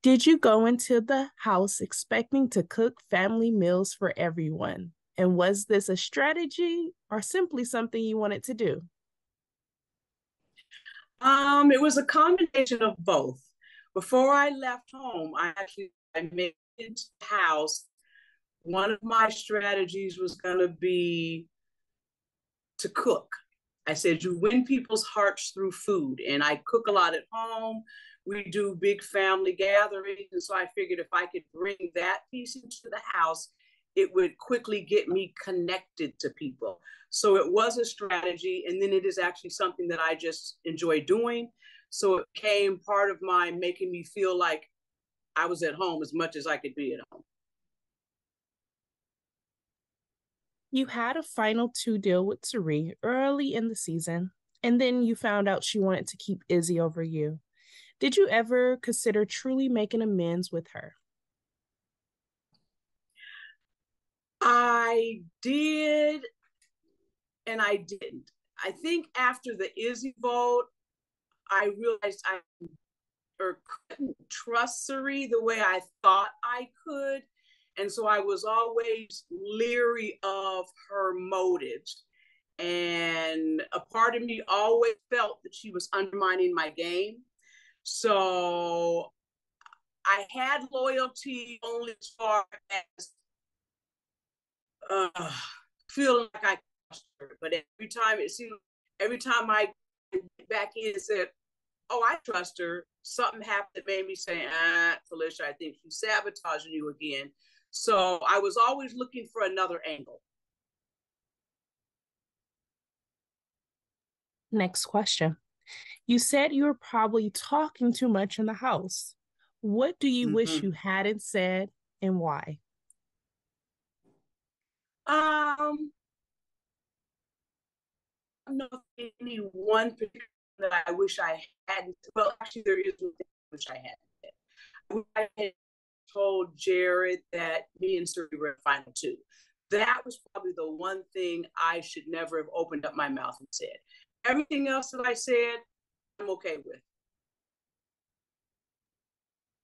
Did you go into the house expecting to cook family meals for everyone? And was this a strategy or simply something you wanted to do? It was a combination of both. Before I left home, I made it to the house. One of my strategies was going to be to cook. I said, you win people's hearts through food. And I cook a lot at home. We do big family gatherings. And so I figured if I could bring that piece into the house, it would quickly get me connected to people. So it was a strategy. And then it is actually something that I just enjoy doing. So it became part of my making me feel like I was at home as much as I could be at home. You had a final two deal with Sari early in the season, and then you found out she wanted to keep Izzy over you. Did you ever consider truly making amends with her? I did and I didn't. I think after the Izzy vote, I realized I or couldn't trust Sari the way I thought I could. And so I was always leery of her motives. And a part of me always felt that she was undermining my game. So I had loyalty only as far as uh, feeling like I trust her. But every time I went back in and said, "Oh, I trust her," something happened that made me say, Felicia, I think she's sabotaging you again. So I was always looking for another angle. Next question. You said you were probably talking too much in the house. What do you wish Mm-hmm. you hadn't said and why? Um, I don't know if any one particular that I wish I hadn't. Well, actually, there is one thing I wish I hadn't. I wish I had told Jared that me and Suri were in final two. That was probably the one thing I should never have opened up my mouth and said. Everything else that I said, I'm okay with.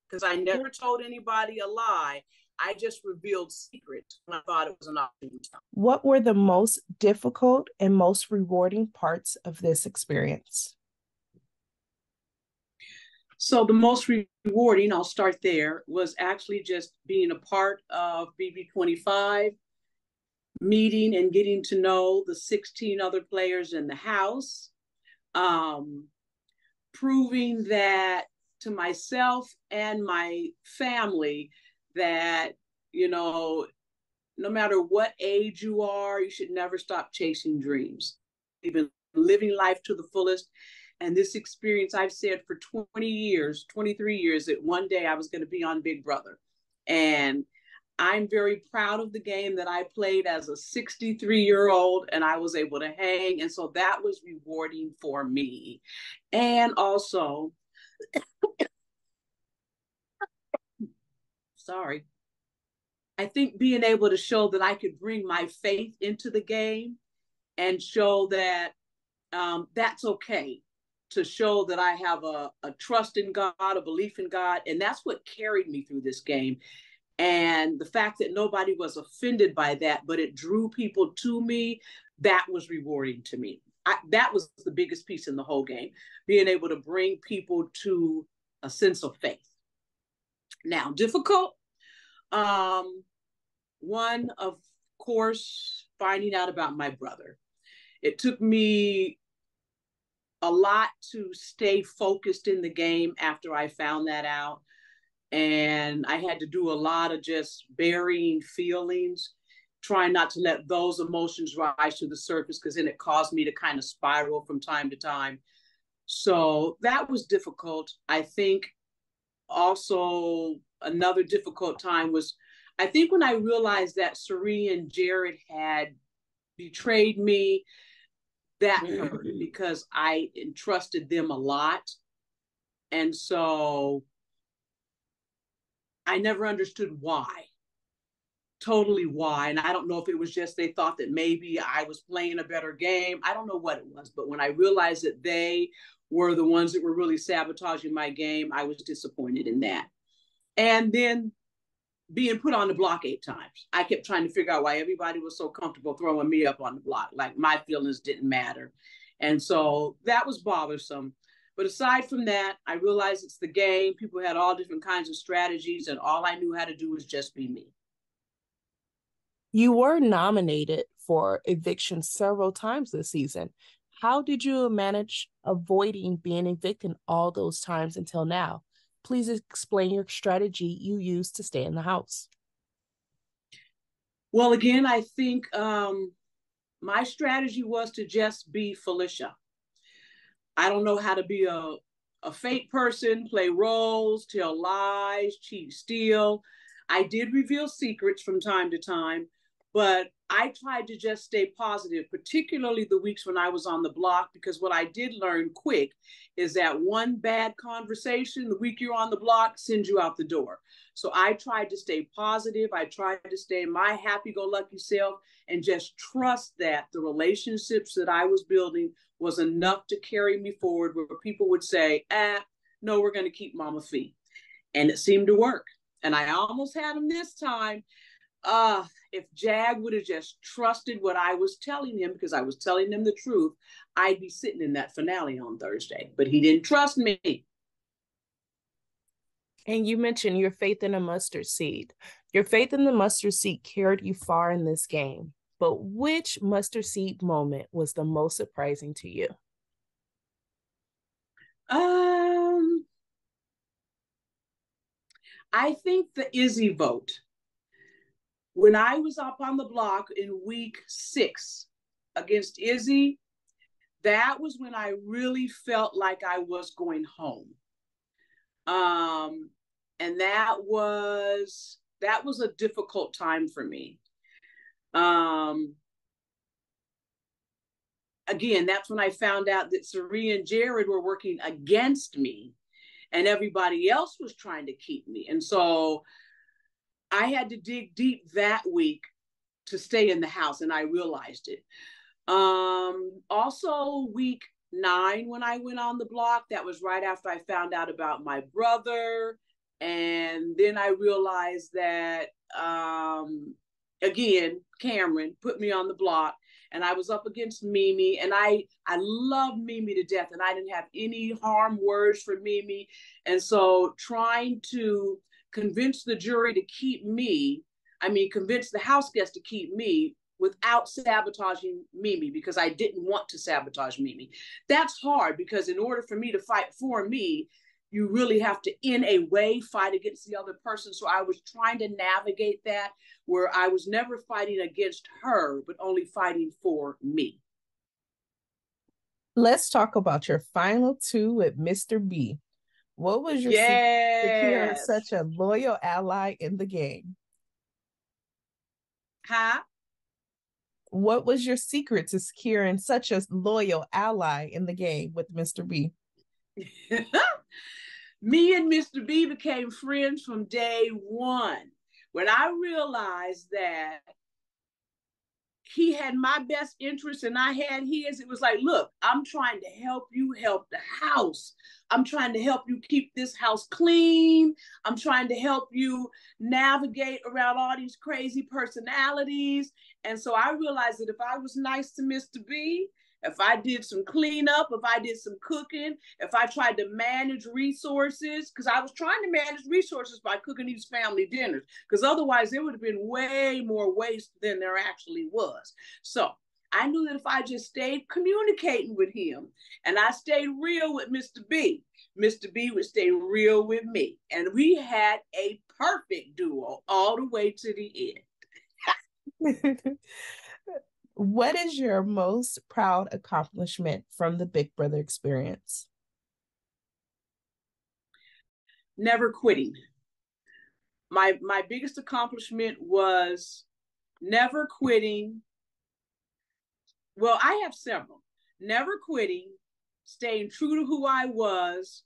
Because I never told anybody a lie. I just revealed secrets when I thought it was an opportunity. What were the most difficult and most rewarding parts of this experience? So the most rewarding, I'll start there, was actually just being a part of BB25, meeting and getting to know the 16 other players in the house, um, proving that to myself and my family that, you know, no matter what age you are, you should never stop chasing dreams. Even living life to the fullest. And this experience, I've said for 20 years, 23 years, that one day I was going to be on Big Brother. And I'm very proud of the game that I played as a 63-year-old and I was able to hang. And so that was rewarding for me. And also, sorry, I think being able to show that I could bring my faith into the game and show that that's okay, to show that I have a trust in God, a belief in God. And that's what carried me through this game. And the fact that nobody was offended by that, but it drew people to me, that was rewarding to me. That was the biggest piece in the whole game, being able to bring people to a sense of faith. Now, difficult. Um, One, of course, finding out about my brother. It took me a lot to stay focused in the game after I found that out. And I had to do a lot of just burying feelings, trying not to let those emotions rise to the surface because then it caused me to kind of spiral from time to time. So that was difficult. I think also another difficult time was, I think when I realized that Sari and Jared had betrayed me, that hurt because I entrusted them a lot. And so I never understood why, totally why. And I don't know if it was just they thought that maybe I was playing a better game. I don't know what it was. But when I realized that they were the ones that were really sabotaging my game, I was disappointed in that. and then being put on the block 8 times. I kept trying to figure out why everybody was so comfortable throwing me up on the block, like my feelings didn't matter. And so that was bothersome. But aside from that, I realized it's the game. People had all different kinds of strategies, and all I knew how to do was just be me. You were nominated for eviction several times this season. How did you manage avoiding being evicted all those times until now? Please explain your strategy you used to stay in the house. Well, again, I think my strategy was to just be Felicia. I don't know how to be a fake person, play roles, tell lies, cheat, steal. I did reveal secrets from time to time, but I tried to just stay positive, particularly the weeks when I was on the block, because what I did learn quick is that one bad conversation, the week you're on the block, sends you out the door. So I tried to stay positive. I tried to stay my happy-go-lucky self and just trust that the relationships that I was building was enough to carry me forward, where people would say, no, we're going to keep Mama Fee. And it seemed to work. And I almost had him this time. If Jag would have just trusted what I was telling him, because I was telling him the truth, I'd be sitting in that finale on Thursday. But he didn't trust me. And you mentioned your faith in a mustard seed. Your faith in the mustard seed carried you far in this game. But which mustard seed moment was the most surprising to you? I think the Izzy vote. When I was up on the block in week 6 against Izzy, that was when I really felt like I was going home. And that was a difficult time for me. Again, that's when I found out that Sari and Jared were working against me, and everybody else was trying to keep me. And so I had to dig deep that week to stay in the house, and I realized it. Also, week 9, when I went on the block, that was right after I found out about my brother. And then I realized that, again, Cameron put me on the block, and I was up against Mimi, and I love Mimi to death, and I didn't have any harm words for Mimi. And so trying to convince the jury to keep me, convince the house guest to keep me without sabotaging Mimi, because I didn't want to sabotage Mimi. That's hard, because in order for me to fight for me, you really have to, in a way, fight against the other person. So I was trying to navigate that, where I was never fighting against her, but only fighting for me. Let's talk about your final 2 with Mr. B. What was your secret to securing such a loyal ally in the game? Huh? What was your secret to securing such a loyal ally in the game with Mr. B? Me and Mr. B became friends from day one. When I realized that he had my best interest and I had his, it was like, look, I'm trying to help you help the house. I'm trying to help you keep this house clean. I'm trying to help you navigate around all these crazy personalities. And so I realized that if I was nice to Mr. B, if I did some cleanup, if I did some cooking, if I tried to manage resources, because I was trying to manage resources by cooking these family dinners, because otherwise there would have been way more waste than there actually was. So I knew that if I just stayed communicating with him and I stayed real with Mr. B, Mr. B would stay real with me. And we had a perfect duo all the way to the end. What is your most proud accomplishment from the Big Brother experience? Never quitting. My biggest accomplishment was never quitting. Well, I have several. Never quitting, staying true to who I was,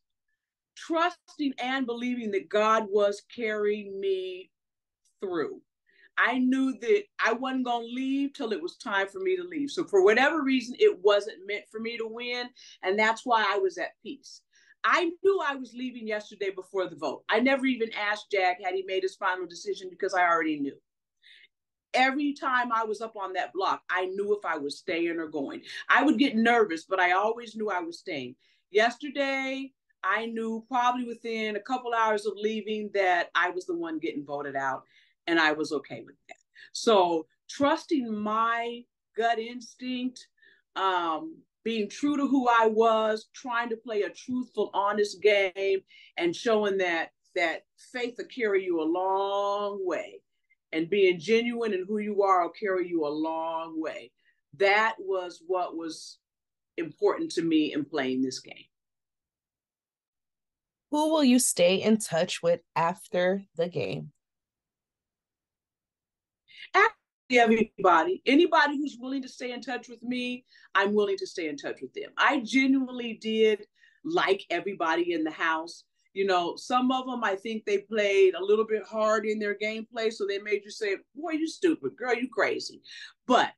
trusting and believing that God was carrying me through. I knew that I wasn't going to leave till it was time for me to leave. So for whatever reason, it wasn't meant for me to win. And that's why I was at peace. I knew I was leaving yesterday before the vote. I never even asked Jack had he made his final decision because I already knew. Every time I was up on that block, I knew if I was staying or going. I would get nervous, but I always knew I was staying. Yesterday, I knew probably within a couple hours of leaving that I was the one getting voted out, and I was okay with that. So trusting my gut instinct, being true to who I was, trying to play a truthful, honest game, and showing that faith will carry you a long way, and being genuine in who you are will carry you a long way. That was what was important to me in playing this game. Who will you stay in touch with after the game? Anybody who's willing to stay in touch with me, I'm willing to stay in touch with them. I genuinely did like everybody in the house. You know, some of them, I think they played a little bit hard in their gameplay, so they made you say, boy, you stupid, girl, you crazy. But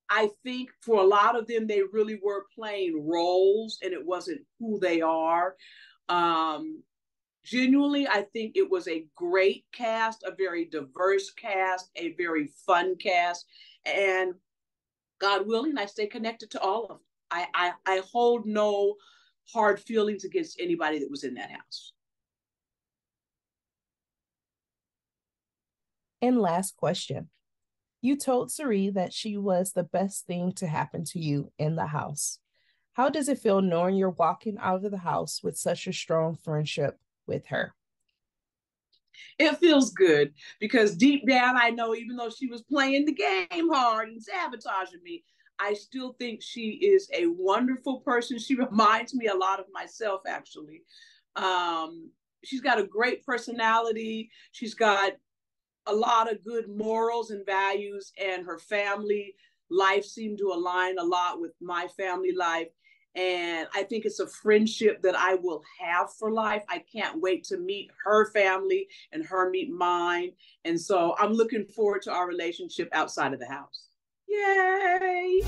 I think for a lot of them, they really were playing roles and it wasn't who they are. Genuinely, I think it was a great cast, a very diverse cast, a very fun cast. And God willing, I stay connected to all of them. I hold no hard feelings against anybody that was in that house. And last question. You told Sari that she was the best thing to happen to you in the house. How does it feel knowing you're walking out of the house with such a strong friendship with her? It feels good because deep down, I know even though she was playing the game hard and sabotaging me, I still think she is a wonderful person. She reminds me a lot of myself, actually. She's got a great personality. She's got a lot of good morals and values, and her family life seemed to align a lot with my family life. And I think it's a friendship that I will have for life. I can't wait to meet her family and her meet mine. And so I'm looking forward to our relationship outside of the house. Yay!